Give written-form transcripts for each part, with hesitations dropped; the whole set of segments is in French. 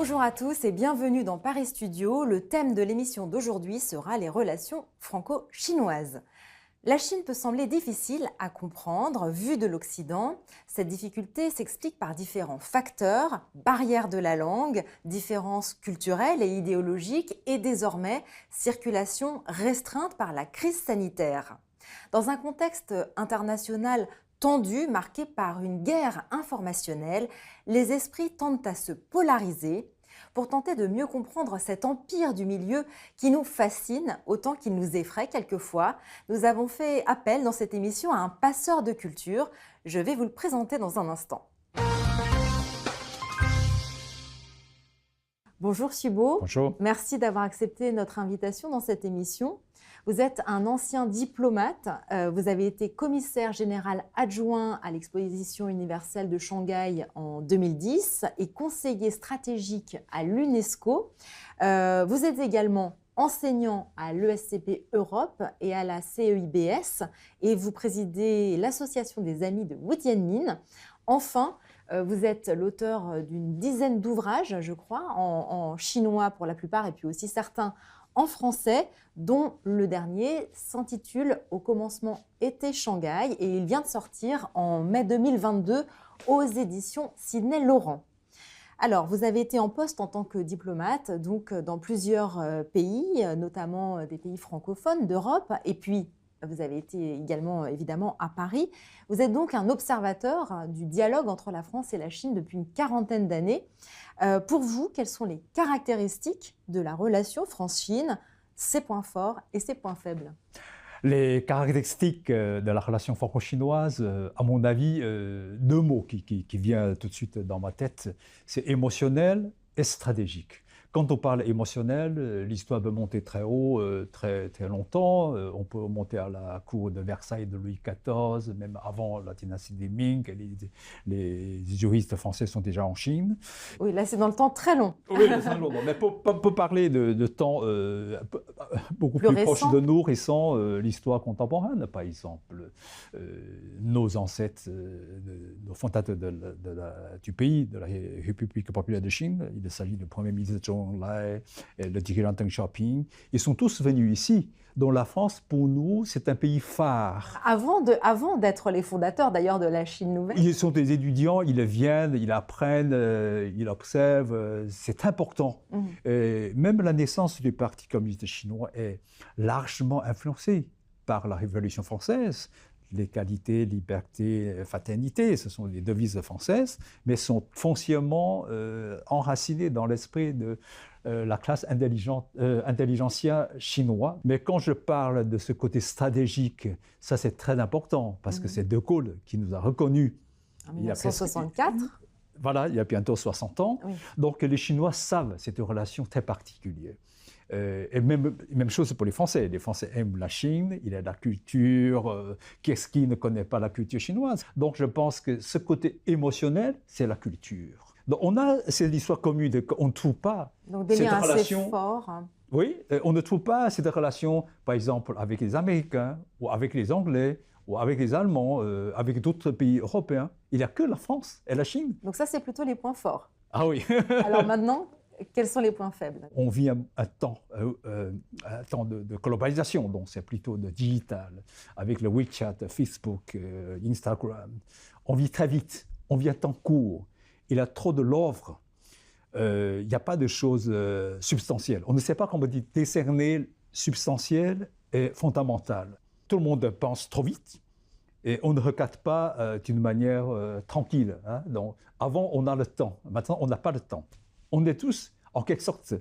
Bonjour à tous et bienvenue dans Paris Studio. Le thème de l'émission d'aujourd'hui sera les relations franco-chinoises. La Chine peut sembler difficile à comprendre vue de l'Occident. Cette difficulté s'explique par différents facteurs, barrières de la langue, différences culturelles et idéologiques et désormais circulation restreinte par la crise sanitaire. Dans un contexte international tendu, marqué par une guerre informationnelle, les esprits tendent à se polariser pour tenter de mieux comprendre cet empire du milieu qui nous fascine autant qu'il nous effraie quelquefois. Nous avons fait appel dans cette émission à un passeur de culture. Je vais vous le présenter dans un instant. Bonjour Chibo. Bonjour. Merci d'avoir accepté notre invitation dans cette émission. Vous êtes un ancien diplomate, vous avez été commissaire général adjoint à l'exposition universelle de Shanghai en 2010 et conseiller stratégique à l'UNESCO. Vous êtes également enseignant à l'ESCP Europe et à la CEIBS et vous présidez l'association des amis de Wu Tianmin. Enfin, vous êtes l'auteur d'une dizaine d'ouvrages, je crois, en chinois pour la plupart et puis aussi certains en français, dont le dernier s'intitule « Au commencement était Shanghai » et il vient de sortir en mai 2022 aux éditions Sidney-Laurent. Alors, vous avez été en poste en tant que diplomate donc dans plusieurs pays, notamment des pays francophones d'Europe, et puis vous avez été également évidemment à Paris. Vous êtes donc un observateur du dialogue entre la France et la Chine depuis une quarantaine d'années. Pour vous, quelles sont les caractéristiques de la relation France-Chine, ses points forts et ses points faibles? Les caractéristiques de la relation franco-chinoise, à mon avis, deux mots qui viennent tout de suite dans ma tête, c'est émotionnel et stratégique. Quand on parle émotionnel, l'histoire peut monter très haut, très longtemps. On peut monter à la cour de Versailles de Louis XIV, même avant la dynastie des Ming. Les juristes français sont déjà en Chine. Oui, là c'est dans le temps très long. Oui, c'est long. Mais pour parler de temps beaucoup plus proche de nous, récent, l'histoire contemporaine, par exemple. Nos ancêtres, nos fondateurs du pays, de la République populaire de Chine, il s'agit du premier ministre Zhou Enlai, le dirigeant Deng Xiaoping, ils sont tous venus ici. Donc la France, pour nous, c'est un pays phare. Avant d'être les fondateurs d'ailleurs de la Chine nouvelle. Ils sont des étudiants, ils viennent, ils apprennent, ils observent, c'est important. Même la naissance du Parti communiste chinois est largement influencée par la Révolution française. L'égalité, liberté, fraternité, ce sont les devises françaises, mais sont foncièrement enracinées dans l'esprit de la classe intelligentsia chinoise. Mais quand je parle de ce côté stratégique, ça c'est très important, parce que c'est De Gaulle qui nous a reconnus. En 1964. Voilà, il y a bientôt 60 ans. Oui. Donc les Chinois savent cette relation très particulière. Et même chose pour les Français. Les Français aiment la Chine, il y a la culture. Qu'est-ce qui ne connaît pas la culture chinoise? Donc je pense que ce côté émotionnel, c'est la culture. Donc on a cette histoire commune, on ne trouve pas donc des liens assez forts. Oui, on ne trouve pas cette relation, par exemple, avec les Américains, ou avec les Anglais, ou avec les Allemands, avec d'autres pays européens. Il n'y a que la France et la Chine. Donc ça, c'est plutôt les points forts. Ah oui. Alors maintenant, quels sont les points faibles? On vit un temps de globalisation, donc c'est plutôt de digital, avec le WeChat, Facebook, Instagram. On vit très vite, on vit un temps court. Il y a trop de l'offre. Il n'y a pas de choses substantielles. On ne sait pas comment décerner substantiel et fondamental. Tout le monde pense trop vite et on ne regarde pas d'une manière tranquille. Hein. Donc, avant, on a le temps. Maintenant, on n'a pas le temps. On est tous, en quelque sorte,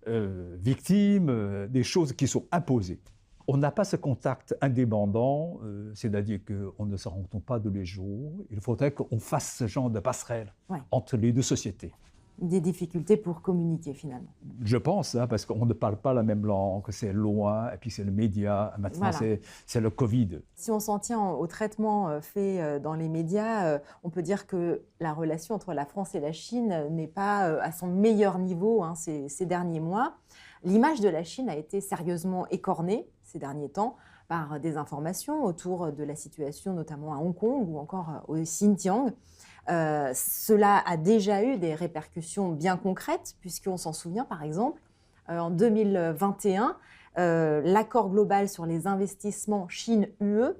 victimes des choses qui sont imposées. On n'a pas ce contact indépendant, c'est-à-dire qu'on ne se rencontre pas tous les jours. Il faudrait qu'on fasse ce genre de passerelle entre les deux sociétés. Des difficultés pour communiquer finalement. Je pense, hein, parce qu'on ne parle pas la même langue, c'est loin, et puis c'est le média, maintenant c'est le Covid. Si on s'en tient au traitement fait dans les médias, on peut dire que la relation entre la France et la Chine n'est pas à son meilleur niveau ces derniers mois. L'image de la Chine a été sérieusement écornée ces derniers temps par des informations autour de la situation notamment à Hong Kong ou encore au Xinjiang. Cela a déjà eu des répercussions bien concrètes, puisqu'on s'en souvient par exemple, en 2021, l'accord global sur les investissements Chine-UE,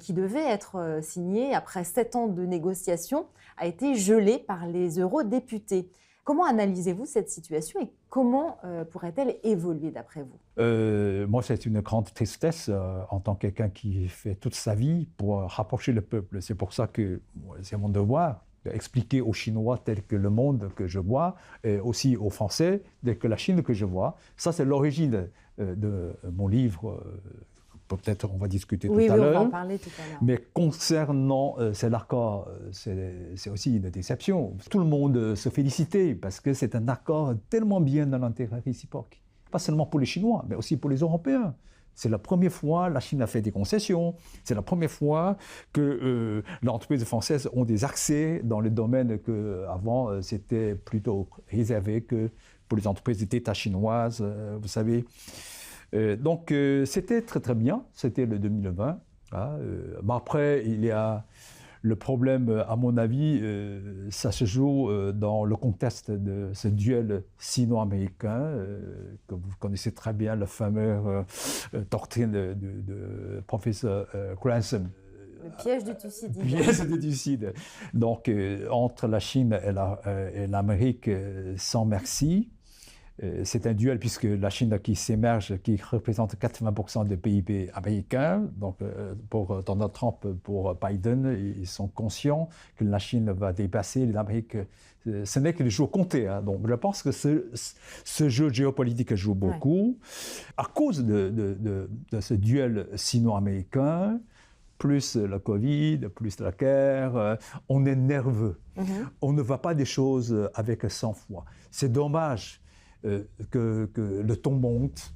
qui devait être signé après 7 ans de négociations, a été gelé par les eurodéputés. Comment analysez-vous cette situation et comment pourrait-elle évoluer d'après vous? Moi, c'est une grande tristesse en tant que quelqu'un qui fait toute sa vie pour rapprocher le peuple. C'est pour ça que c'est mon devoir d'expliquer aux Chinois tel que le monde que je vois, et aussi aux Français tel que la Chine que je vois. Ça, c'est l'origine de mon livre. Peut-être on va discuter tout à l'heure. Oui, on va en parler tout à l'heure. Mais concernant cet accord, c'est aussi une déception. Tout le monde se félicitait parce que c'est un accord tellement bien dans l'intérêt réciproque. Pas seulement pour les Chinois, mais aussi pour les Européens. C'est la première fois que la Chine a fait des concessions. C'est la première fois que les entreprises françaises ont des accès dans le domaine qu'avant, c'était plutôt réservé que pour les entreprises d'État chinoises, vous savez. Donc, c'était très, très bien. C'était le 2020. Mais après, il y a le problème, à mon avis, ça se joue dans le contexte de ce duel sino-américain, que vous connaissez très bien, la fameuse doctrine de professeur Grantham. Le piège du Thucydide. Le piège du Thucydide. Donc, entre la Chine et l'Amérique, sans merci. C'est un duel puisque la Chine qui s'émerge, qui représente 80% du PIB américain, donc pour Donald Trump, pour Biden, ils sont conscients que la Chine va dépasser l'Amérique. Ce n'est que les jours comptés. Donc je pense que ce jeu géopolitique joue beaucoup. À cause de ce duel sino-américain, plus le Covid, plus la guerre, on est nerveux. On ne voit pas des choses avec sang-froid. C'est dommage. Que le ton monte.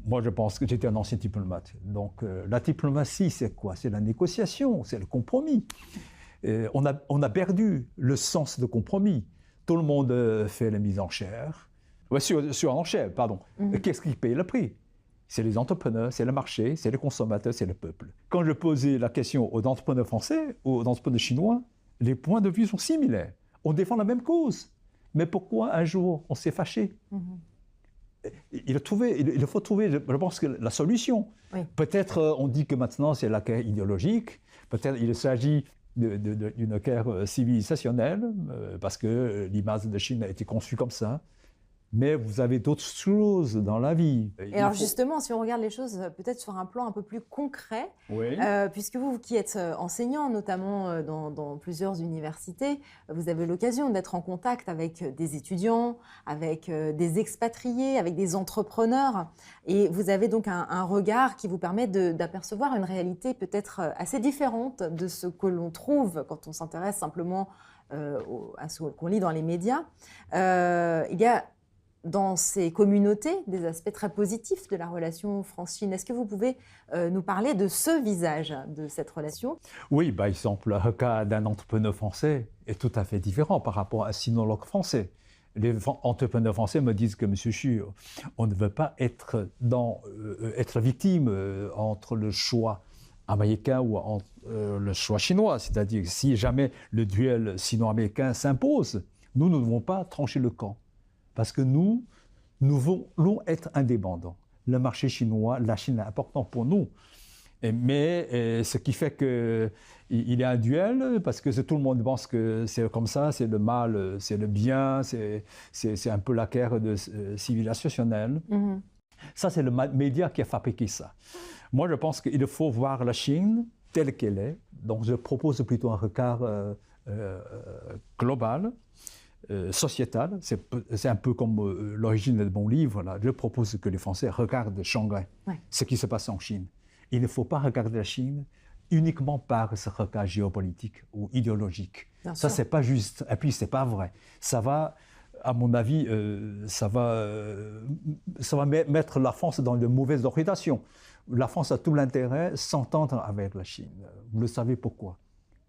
Moi, je pense que j'étais un ancien diplomate. Donc, la diplomatie, c'est quoi? C'est la négociation, c'est le compromis. On a perdu le sens de compromis. Tout le monde fait la mise en chair. Ouais, sur enchère, pardon. Qu'est-ce qui paye le prix? C'est les entrepreneurs, c'est le marché, c'est les consommateurs, c'est le peuple. Quand je posais la question aux entrepreneurs français, aux entrepreneurs chinois, les points de vue sont similaires. On défend la même cause. Mais pourquoi un jour on s'est fâché? Il faut trouver, je pense, que la solution. Oui. Peut-être on dit que maintenant c'est la guerre idéologique, peut-être il s'agit d'une guerre civilisationnelle, parce que l'image de Chine a été conçue comme ça. Mais vous avez d'autres choses dans la vie. Et alors justement, si on regarde les choses peut-être sur un plan un peu plus concret, puisque vous qui êtes enseignant, notamment dans plusieurs universités, vous avez l'occasion d'être en contact avec des étudiants, avec des expatriés, avec des entrepreneurs, et vous avez donc un regard qui vous permet d'apercevoir une réalité peut-être assez différente de ce que l'on trouve quand on s'intéresse simplement à ce qu'on lit dans les médias. Il y a dans ces communautés des aspects très positifs de la relation France-Chine. Est-ce que vous pouvez nous parler de ce visage de cette relation? Oui, par exemple, le cas d'un entrepreneur français est tout à fait différent par rapport à un sinologue français. Les entrepreneurs français me disent que, Monsieur Xu, on ne veut pas être victime entre le choix américain ou le choix chinois. C'est-à-dire, si jamais le duel sino-américain s'impose, nous ne devons pas trancher le camp. Parce que nous voulons être indépendants. Le marché chinois, la Chine est important pour nous. Mais ce qui fait qu'il y a un duel, parce que tout le monde pense que c'est comme ça, c'est le mal, c'est le bien, c'est un peu la guerre civilisationnelle. Ça, c'est le média qui a fabriqué ça. Moi, je pense qu'il faut voir la Chine telle qu'elle est. Donc, je propose plutôt un regard global. Sociétale, c'est un peu comme l'origine de mon livre. Là. Je propose que les Français regardent Shanghai, ce qui se passe en Chine. Il ne faut pas regarder la Chine uniquement par ce regard géopolitique ou idéologique. Ça, c'est pas juste. Et puis, c'est pas vrai. Ça va, à mon avis, ça va mettre la France dans de mauvaises orientations. La France a tout l'intérêt de s'entendre avec la Chine. Vous le savez pourquoi?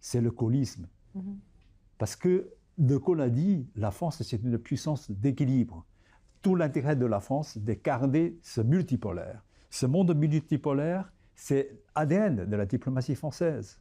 C'est le gaullisme. Parce que De Gaulle a dit, la France, c'est une puissance d'équilibre. Tout l'intérêt de la France, c'est de garder ce multipolaire. Ce monde multipolaire, c'est l'ADN de la diplomatie française.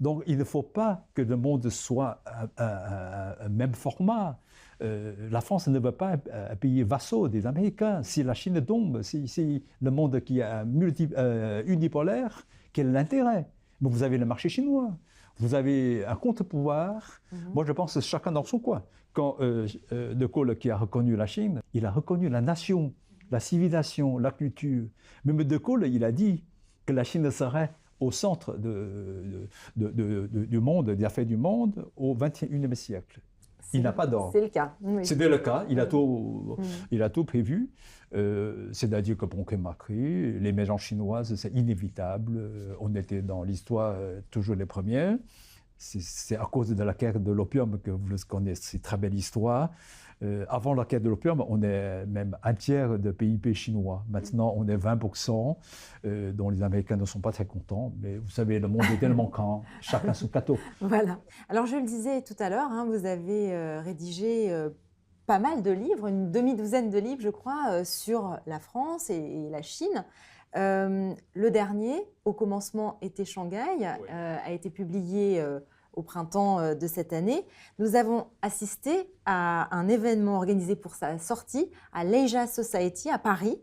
Donc, il ne faut pas que le monde soit un même format. La France ne veut pas un pays vassaux des Américains. Si la Chine tombe, si le monde qui est unipolaire, quel est l'intérêt? Mais vous avez le marché chinois, vous avez un contre-pouvoir. Moi, je pense que chacun dans son coin. Quand De Gaulle, qui a reconnu la Chine, il a reconnu la nation, la civilisation, la culture. Même De Gaulle, il a dit que la Chine serait au centre du monde, des affaires du monde, au XXIe siècle. Il n'a pas d'ordre. C'est le cas. Oui. C'était le cas, il a tout prévu. C'est-à-dire que pour Macri, l'émergence chinoise, c'est inévitable. On était dans l'histoire toujours les premiers. C'est à cause de la guerre de l'opium que vous connaissez cette très belle histoire. Avant la guerre de l'opium, on est même un tiers de PIB chinois. Maintenant, on est 20%, dont les Américains ne sont pas très contents. Mais vous savez, le monde est tellement grand, chacun son gâteau. Voilà. Alors, je le disais tout à l'heure, vous avez rédigé pas mal de livres, une demi-douzaine de livres, je crois, sur la France et la Chine. Le dernier, Au commencement était Shanghai, a été publié au printemps de cette année. Nous avons assisté à un événement organisé pour sa sortie à l'Asia Society à Paris.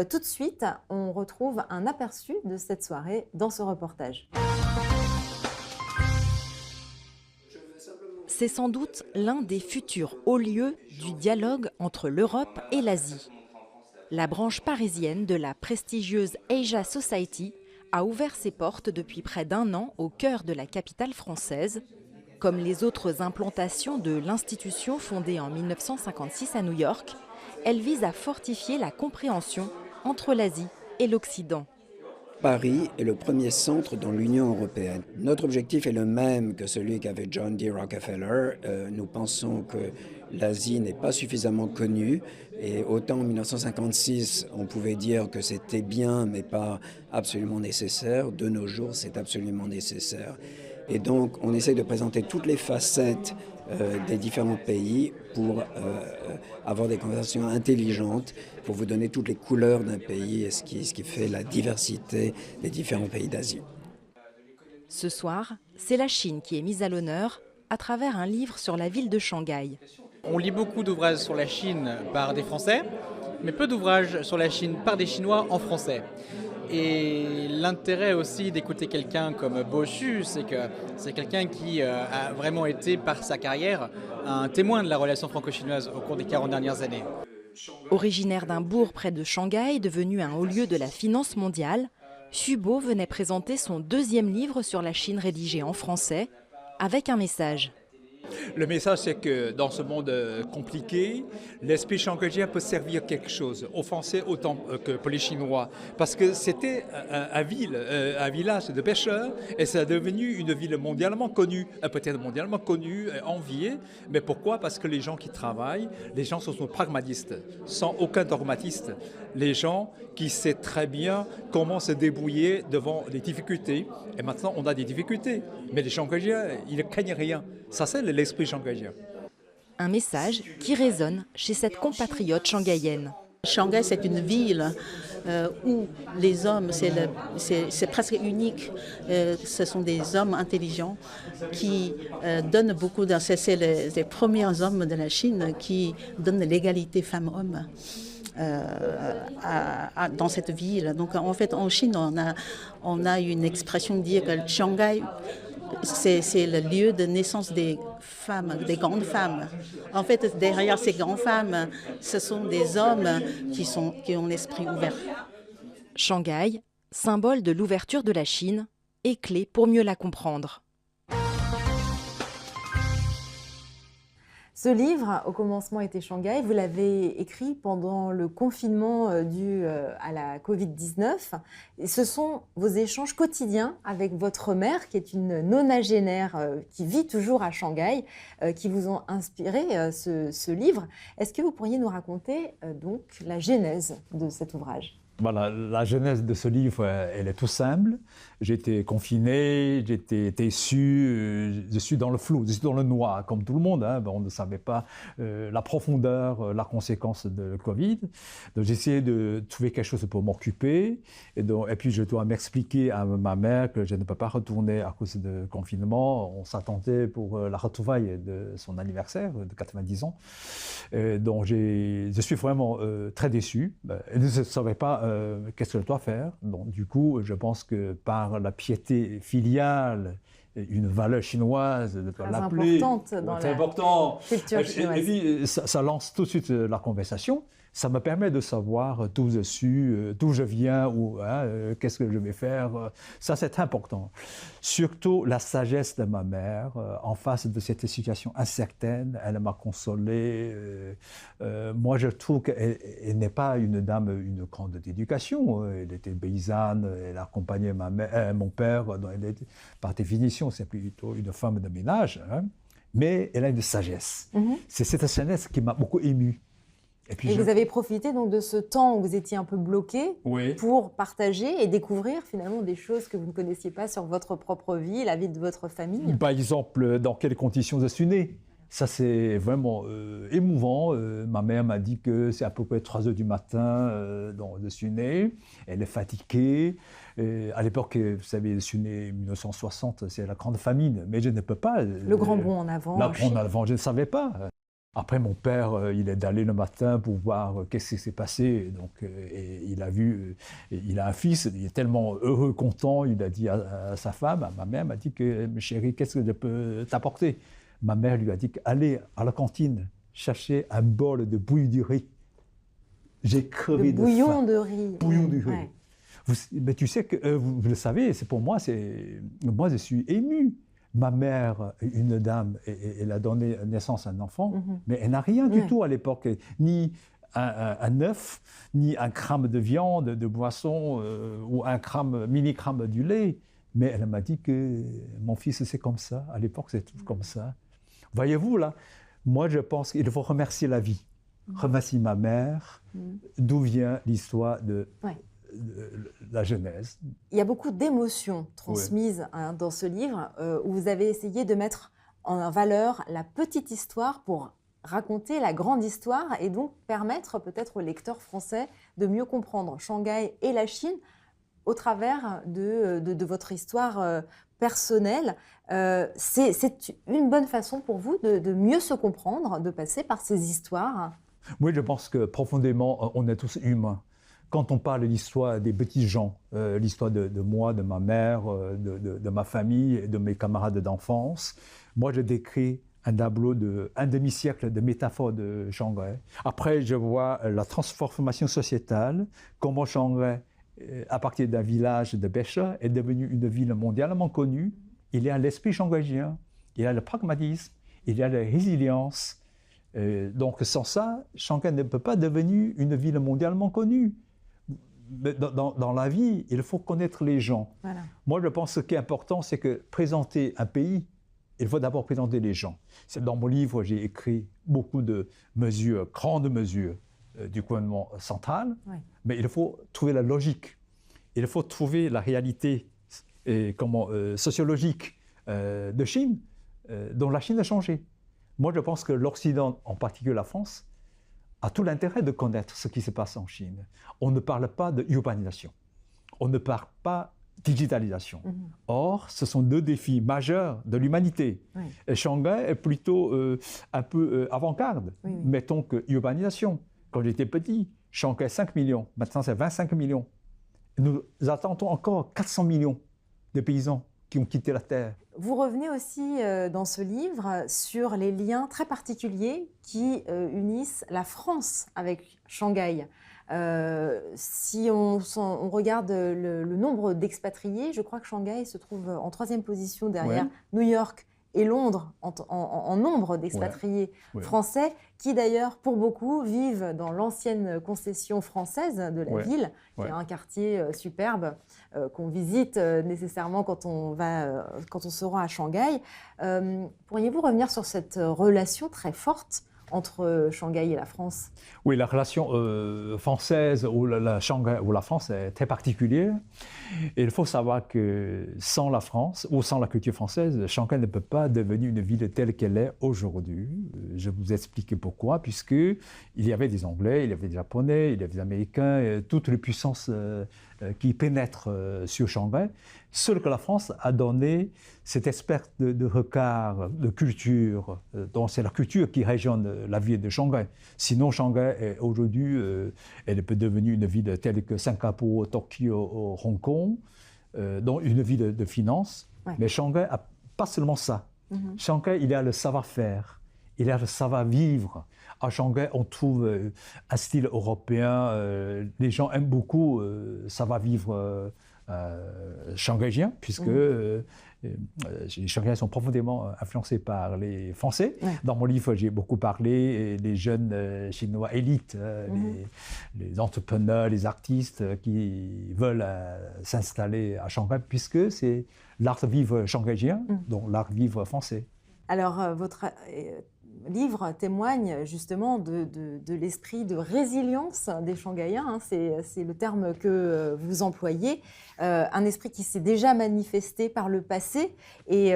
Tout de suite, on retrouve un aperçu de cette soirée dans ce reportage. C'est sans doute l'un des futurs hauts lieux du dialogue entre l'Europe et l'Asie. La branche parisienne de la prestigieuse Asia Society a ouvert ses portes depuis près d'1 an au cœur de la capitale française. Comme les autres implantations de l'institution fondée en 1956 à New York, elle vise à fortifier la compréhension entre l'Asie et l'Occident. Paris est le premier centre dans l'Union européenne. Notre objectif est le même que celui qu'avait John D. Rockefeller. Nous pensons que l'Asie n'est pas suffisamment connue. Et autant en 1956, on pouvait dire que c'était bien, mais pas absolument nécessaire. De nos jours, c'est absolument nécessaire. Et donc, on essaie de présenter toutes les facettes des différents pays pour avoir des conversations intelligentes, pour vous donner toutes les couleurs d'un pays et ce qui fait la diversité des différents pays d'Asie. Ce soir, c'est la Chine qui est mise à l'honneur à travers un livre sur la ville de Shanghai. On lit beaucoup d'ouvrages sur la Chine par des Français, mais peu d'ouvrages sur la Chine par des Chinois en français. Et l'intérêt aussi d'écouter quelqu'un comme Bo Xu, c'est que c'est quelqu'un qui a vraiment été, par sa carrière, un témoin de la relation franco-chinoise au cours des 40 dernières années. Originaire d'un bourg près de Shanghai, devenu un haut lieu de la finance mondiale, Xu Bo venait présenter son 2e livre sur la Chine rédigé en français, avec un message. Le message, c'est que dans ce monde compliqué, l'esprit shanghaïen peut servir quelque chose, aux Français autant que pour les Chinois. Parce que c'était un village de pêcheurs, et c'est devenu une ville mondialement connue, peut-être mondialement connue, enviée. Mais pourquoi? Parce que les gens qui travaillent, les gens sont pragmatistes, sans aucun dogmatisme. Les gens qui savent très bien comment se débrouiller devant les difficultés. Et maintenant, on a des difficultés. Mais les Shanghaïens, ils ne craignent rien. Ça, c'est l'esprit shanghaïen. Un message qui résonne chez cette compatriote shanghaïenne. Shanghai, c'est une ville où les hommes, c'est presque unique. Ce sont des hommes intelligents qui donnent beaucoup. C'est les premiers hommes de la Chine qui donnent l'égalité femmes-hommes. Dans cette ville. Donc en fait, en Chine, on a une expression de dire que Shanghai, c'est le lieu de naissance des femmes, des grandes femmes. En fait, derrière ces grandes femmes, ce sont des hommes qui ont l'esprit ouvert. Shanghai, symbole de l'ouverture de la Chine, est clé pour mieux la comprendre. Ce livre, Au commencement était Shanghai, vous l'avez écrit pendant le confinement dû à la Covid-19. Et ce sont vos échanges quotidiens avec votre mère, qui est une nonagénaire qui vit toujours à Shanghai, qui vous ont inspiré ce livre. Est-ce que vous pourriez nous raconter donc la genèse de cet ouvrage ? Voilà, la genèse de ce livre, elle est tout simple. J'étais confiné, j'étais déçu, je suis dans le flou, je suis dans le noir, comme tout le monde. Hein. On ne savait pas la profondeur, la conséquence de le Covid. Donc j'ai essayé de trouver quelque chose pour m'occuper. Et puis je dois m'expliquer à ma mère que je ne peux pas retourner à cause du confinement. On s'attendait pour la retrouvaille de son anniversaire de 90 ans. Donc je suis vraiment très déçu. Et je ne savais pas qu'est-ce que je dois faire. Donc du coup, je pense que par la piété filiale, une valeur chinoise, de l'appeler. C'est important dans la culture chinoise. Et puis, ça lance tout de suite la conversation. Ça me permet de savoir d'où je suis, d'où je viens, qu'est-ce que je vais faire. Ça, c'est important. Surtout la sagesse de ma mère en face de cette situation incertaine. Elle m'a consolé. Moi, je trouve qu'elle n'est pas une dame, une grande éducation. Elle était paysanne, elle accompagnait mon père. Par définition, c'est plutôt une femme de ménage. Hein. Mais elle a une sagesse. C'est cette sagesse qui m'a beaucoup ému. Et vous avez profité donc de ce temps où vous étiez un peu bloqué pour partager et découvrir finalement des choses que vous ne connaissiez pas sur votre propre vie, la vie de votre famille. Par exemple, dans quelles conditions je suis né. Ça, c'est vraiment émouvant. Ma mère m'a dit que c'est à peu près 3 heures du matin dont je suis né. Elle est fatiguée. À l'époque, vous savez, je suis né en 1960, c'est la grande famine. Mais je ne peux pas... Le grand bond en avant. Le grand bond en avant, je ne savais pas. Après, mon père, il est allé le matin pour voir qu'est-ce qui s'est passé. Donc, et il a vu, il a un fils, il est tellement heureux, content. Il a dit à sa femme, à ma mère, m'a dit que, chérie, qu'est-ce que je peux t'apporter? Ma mère lui a dit allez à la cantine, chercher un bol de bouillie de riz. J'ai crevé de faim. Bouillon de riz. Bouillon de riz. Ouais. Mais tu sais que, vous le savez, c'est pour moi, moi, je suis ému. Ma mère, une dame, elle a donné naissance à un enfant, mais elle n'a rien du tout à l'époque, ni un œuf, ni un gramme de viande, de boisson, ou un milligramme du lait. Mais elle m'a dit que mon fils, c'est comme ça. À l'époque, c'est tout comme ça. Voyez-vous, là, moi, je pense qu'il faut remercier la vie. Remercier ma mère, d'où vient l'histoire de la Genèse. Il y a beaucoup d'émotions transmises dans ce livre où vous avez essayé de mettre en valeur la petite histoire pour raconter la grande histoire et donc permettre peut-être aux lecteurs français de mieux comprendre Shanghai et la Chine au travers de votre histoire personnelle. C'est une bonne façon pour vous de mieux se comprendre, de passer par ces histoires. Oui, je pense que profondément, on est tous humains. Quand on parle de l'histoire des petits gens, l'histoire de moi, de ma mère, de ma famille, de mes camarades d'enfance, moi je décris un tableau d'un demi-siècle de métaphores de Shanghai. Après, je vois la transformation sociétale, comment Shanghai, à partir d'un village de pêcheurs, est devenu une ville mondialement connue. Il y a l'esprit shanghaïen, il y a le pragmatisme, il y a la résilience. Donc sans ça, Shanghai ne peut pas devenir une ville mondialement connue. Dans la vie, il faut connaître les gens. Voilà. Moi, je pense que ce qui est important, c'est que présenter un pays, il faut d'abord présenter les gens. Dans mon livre, j'ai écrit beaucoup de mesures, grandes mesures du gouvernement central, mais il faut trouver la logique. Il faut trouver la réalité sociologique de Chine, dont la Chine a changé. Moi, je pense que l'Occident, en particulier la France, a tout l'intérêt de connaître ce qui se passe en Chine. On ne parle pas de urbanisation, on ne parle pas de digitalisation. Or, ce sont 2 défis majeurs de l'humanité. Et Shanghai est plutôt un peu avant-garde. Mettons que urbanisation. Quand j'étais petit, Shanghai 5 millions, maintenant c'est 25 millions. Nous attendons encore 400 millions de paysans qui ont quitté la terre. Vous revenez aussi dans ce livre sur les liens très particuliers qui unissent la France avec Shanghai. Si on regarde le nombre d'expatriés, je crois que Shanghai se trouve en 3e position derrière New York et Londres en nombre d'expatriés français qui d'ailleurs pour beaucoup vivent dans l'ancienne concession française de la ville, qui est un quartier superbe qu'on visite nécessairement quand on se rend à Shanghai. Pourriez-vous revenir sur cette relation très forte entre Shanghai et la France? Oui, la relation française ou la Shanghai ou la France est très particulière. Et il faut savoir que sans la France ou sans la culture française, Shanghai ne peut pas devenir une ville telle qu'elle est aujourd'hui. Je vous explique pourquoi, puisque il y avait des Anglais, il y avait des Japonais, il y avait des Américains, toutes les puissances qui pénètrent sur Shanghai. Seule que la France a donné cette espèce de regard, de culture, dont c'est la culture qui régionne la ville de Shanghai. Sinon, Shanghai est aujourd'hui, elle peut devenir une ville telle que Singapour, Tokyo, Hong Kong, donc une ville de finance. Ouais. Mais Shanghai n'a pas seulement ça. Shanghai, il y a le savoir-faire, il y a le savoir-vivre. À Shanghai, on trouve un style européen. Les gens aiment beaucoup savoir-vivre shanghaïen, puisque les Shanghaiens sont profondément influencés par les Français. Ouais. Dans mon livre, j'ai beaucoup parlé des jeunes Chinois élites, les entrepreneurs, les artistes qui veulent s'installer à Shanghai, puisque c'est l'art-vivre shanghaïen, donc l'art-vivre français. Alors, votre livre témoigne justement de l'esprit de résilience des Shanghaïens, hein, c'est le terme que vous employez, un esprit qui s'est déjà manifesté par le passé et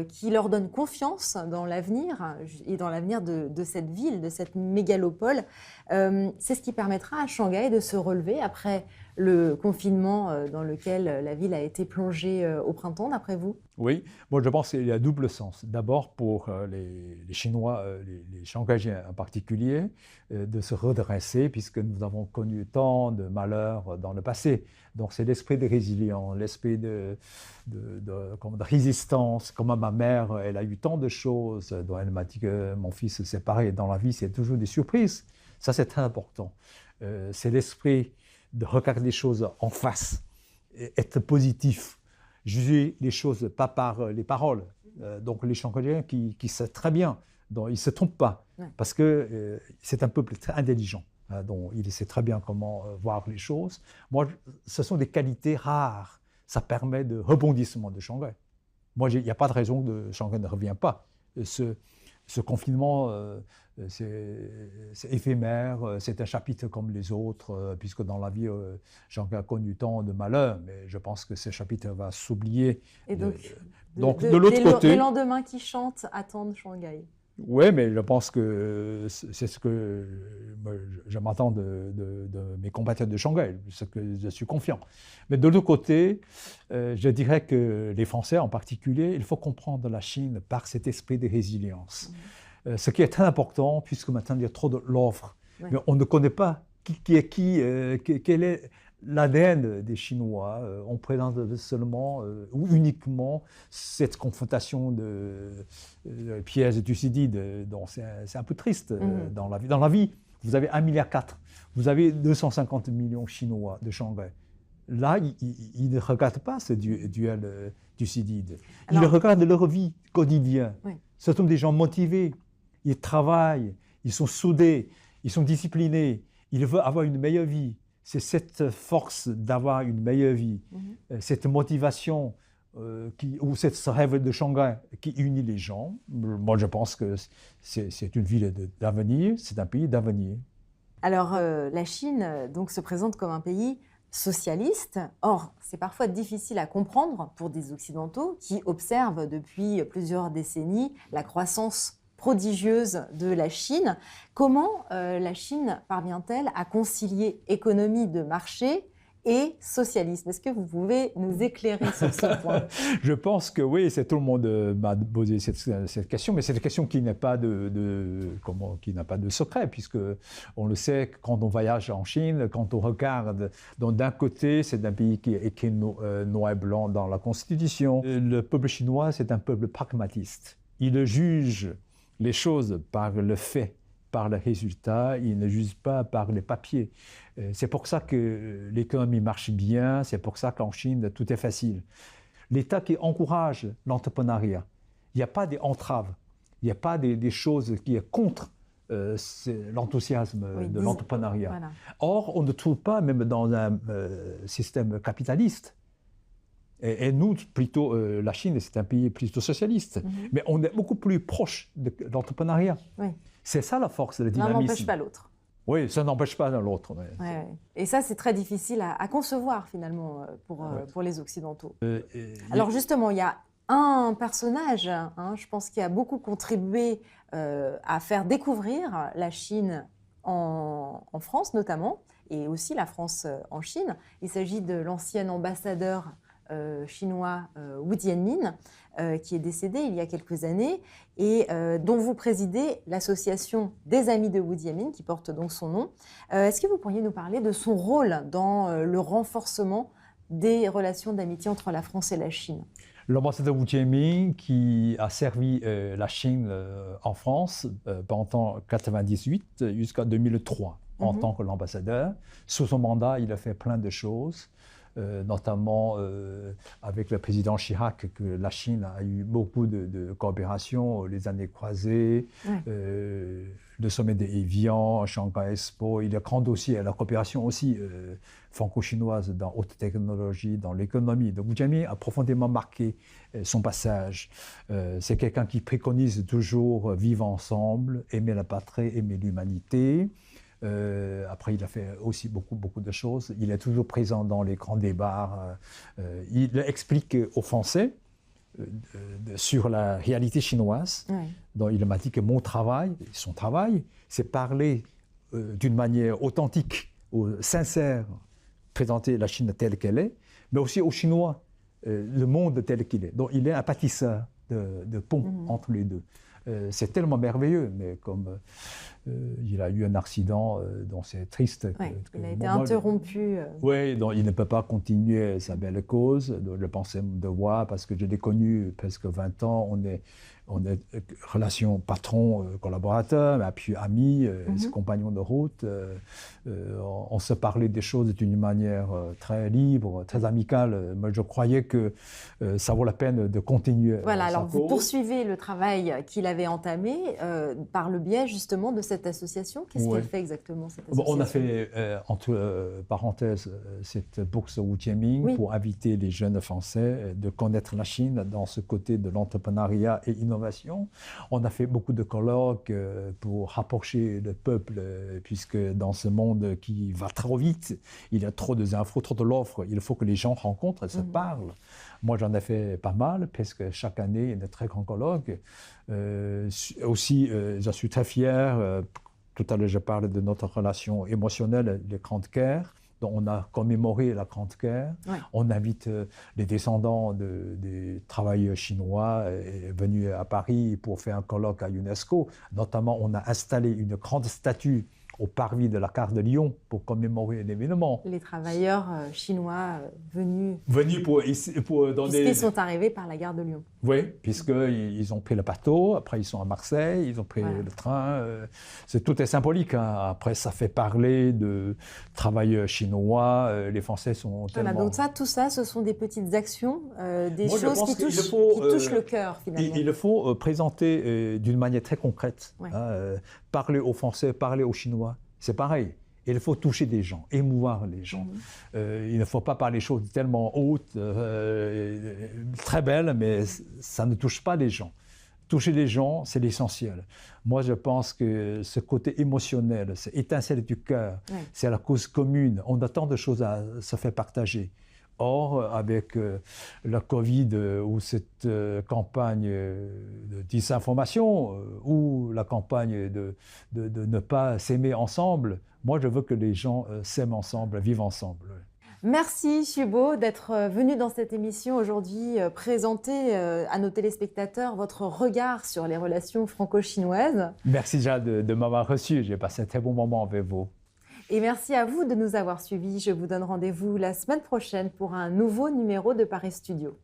qui leur donne confiance dans l'avenir et dans l'avenir de cette ville, de cette mégalopole. C'est ce qui permettra à Shanghai de se relever après le confinement dans lequel la ville a été plongée au printemps, d'après vous? Oui, moi je pense qu'il y a double sens. D'abord pour les Chinois, les Shanghaïens en particulier, de se redresser puisque nous avons connu tant de malheurs dans le passé. Donc c'est l'esprit de résilience, l'esprit de résistance. Comme ma mère, elle a eu tant de choses dont elle m'a dit que mon fils se séparait. Dans la vie, c'est toujours des surprises. Ça, c'est très important. C'est l'esprit de regarder les choses en face, être positif, juger les choses pas par les paroles. Donc les Shanghaïens qui savent très bien, donc ils ne se trompent pas, parce que c'est un peuple très intelligent, donc il sait très bien comment voir les choses. Moi, ce sont des qualités rares, ça permet de rebondissement de Shanghai. Moi, il n'y a pas de raison que Shanghai ne revient pas. Ce confinement, c'est éphémère, c'est un chapitre comme les autres, puisque dans la vie, Shanghai a connu tant de malheurs, mais je pense que ce chapitre va s'oublier. Et donc de l'autre côté... Les lendemains qui chantent attendent Shanghai. Oui, mais je pense que c'est ce que je m'attends de mes compatriotes de Shanghai, ce que je suis confiant. Mais de l'autre côté, je dirais que les Français en particulier, il faut comprendre la Chine par cet esprit de résilience. Ce qui est très important, puisque maintenant il y a trop de l'offre. Mais on ne connaît pas qui est qui, quel est l'ADN des Chinois. On présente seulement ou uniquement cette confrontation de pièges et Thucydides. Donc c'est un peu triste dans la vie. Dans la vie, vous avez 1,4 milliard, vous avez 250 millions Chinois de Shanghai. Là, ils ne regardent pas ce duel Thucydide. Ils regardent leur vie quotidienne. Oui. Ce sont des gens motivés. Ils travaillent, ils sont soudés, ils sont disciplinés, ils veulent avoir une meilleure vie. C'est cette force d'avoir une meilleure vie, cette motivation ou ce rêve de Shanghai qui unit les gens. Moi, je pense que c'est une ville d'avenir, c'est un pays d'avenir. Alors, la Chine donc, se présente comme un pays socialiste. Or, c'est parfois difficile à comprendre pour des Occidentaux qui observent depuis plusieurs décennies la croissance prodigieuse de la Chine. Comment la Chine parvient-elle à concilier économie de marché et socialisme? Est-ce que vous pouvez nous éclairer sur ce point? Je pense que oui, tout le monde m'a posé cette question, mais c'est une question qui n'a pas qui n'a pas de secret, puisque on le sait quand on voyage en Chine, quand on regarde, donc d'un côté, c'est un pays qui est écrit noir et blanc dans la Constitution. Le peuple chinois, c'est un peuple pragmatiste. Il juge les choses par le fait, par le résultat, ils ne jugent pas par les papiers. C'est pour ça que l'économie marche bien, c'est pour ça qu'en Chine, tout est facile. L'État qui encourage l'entrepreneuriat, il n'y a pas d'entraves, il n'y a pas des choses qui sont contre l'enthousiasme de l'entrepreneuriat. Voilà. Or, on ne trouve pas, même dans un système capitaliste, et nous, plutôt, la Chine, c'est un pays plutôt socialiste. Mais on est beaucoup plus proche de l'entrepreneuriat. Oui. C'est ça la force, le L'un dynamisme. n'empêche pas l'autre. Oui, ça n'empêche pas l'autre. Mais... Ouais. Et ça, c'est très difficile à concevoir finalement pour les Occidentaux. Alors justement, il y a un personnage, hein, je pense, qui a beaucoup contribué à faire découvrir la Chine en France notamment, et aussi la France en Chine. Il s'agit de l'ancien ambassadeur chinois Wu Jianmin, qui est décédé il y a quelques années et dont vous présidez l'association des Amis de Wu Jianmin, qui porte donc son nom. Est-ce que vous pourriez nous parler de son rôle dans le renforcement des relations d'amitié entre la France et la Chine? L'ambassadeur Wu Jianmin, qui a servi la Chine en France pendant 1998 jusqu'à 2003 en tant que l'ambassadeur. Sous son mandat, il a fait plein de choses. Notamment avec le président Chirac, que la Chine a eu beaucoup de coopération, les années croisées, le sommet de Evian, Shanghai Expo. Il y a un grand dossier, la coopération aussi franco-chinoise dans haute technologie, dans l'économie. Donc Wu Jianmin a profondément marqué son passage. C'est quelqu'un qui préconise toujours vivre ensemble, aimer la patrie, aimer l'humanité. Après, il a fait aussi beaucoup de choses. Il est toujours présent dans les grands débats. Il explique aux Français sur la réalité chinoise. Donc, il m'a dit que mon travail, son travail, c'est parler d'une manière authentique, sincère, présenter la Chine telle qu'elle est, mais aussi aux Chinois, le monde tel qu'il est. Donc, il est un bâtisseur de pont entre les deux. C'est tellement merveilleux, mais comme il a eu un accident dont c'est triste. Il a été interrompu. Oui, donc il ne peut pas continuer sa belle cause. Donc je pensais me devoir, parce que je l'ai connu presque 20 ans, on est relation patron-collaborateur, puis amis, compagnons de route. On se parlait des choses d'une manière très libre, très amicale. Moi, je croyais que ça vaut la peine de continuer. Voilà, alors vous poursuivez le travail qu'il avait entamé par le biais justement de cette association. Qu'est-ce qu'elle fait exactement, cette association? On a fait, entre parenthèses, cette bourse Wu Jianmin pour inviter les jeunes Français de connaître la Chine dans ce côté de l'entrepreneuriat et innovation. On a fait beaucoup de colloques pour rapprocher le peuple, puisque dans ce monde qui va trop vite, il y a trop d'infos, trop de l'offre. Il faut que les gens rencontrent et se parlent. Moi, j'en ai fait pas mal, parce que chaque année, il y a de très grands colloques. Aussi, je suis très fier. Tout à l'heure, je parlais de notre relation émotionnelle, les Grandes Guerres. Donc, on a commémoré la Grande Guerre. On invite les descendants des travailleurs chinois venus à Paris pour faire un colloque à UNESCO. Notamment, on a installé une grande statue au parvis de la gare de Lyon pour commémorer l'événement. Les travailleurs chinois venus donner... Puisqu'ils sont arrivés par la gare de Lyon. Oui, puisqu'ils ont pris le bateau, après ils sont à Marseille, ils ont pris le train. Tout est symbolique. Hein. Après, ça fait parler de travailleurs chinois. Les Français sont tellement... Donc tout ça, ce sont des petites actions, des choses qui touchent le cœur, finalement. Il faut présenter d'une manière très concrète. Parler aux Français, parler aux Chinois, c'est pareil. Il faut toucher des gens, émouvoir les gens. Il ne faut pas parler des choses tellement hautes, très belles, mais ça ne touche pas les gens. Toucher les gens, c'est l'essentiel. Moi, je pense que ce côté émotionnel, cette étincelle du cœur, c'est la cause commune. On a tant de choses à se faire partager. Or, avec la Covid ou cette campagne de désinformation ou la campagne de ne pas s'aimer ensemble, moi, je veux que les gens s'aiment ensemble, vivent ensemble. Merci Xuebo d'être venu dans cette émission aujourd'hui présenter à nos téléspectateurs votre regard sur les relations franco-chinoises. Merci Jade de m'avoir reçu, j'ai passé un très bon moment avec vous. Et merci à vous de nous avoir suivis. Je vous donne rendez-vous la semaine prochaine pour un nouveau numéro de Paris Studio.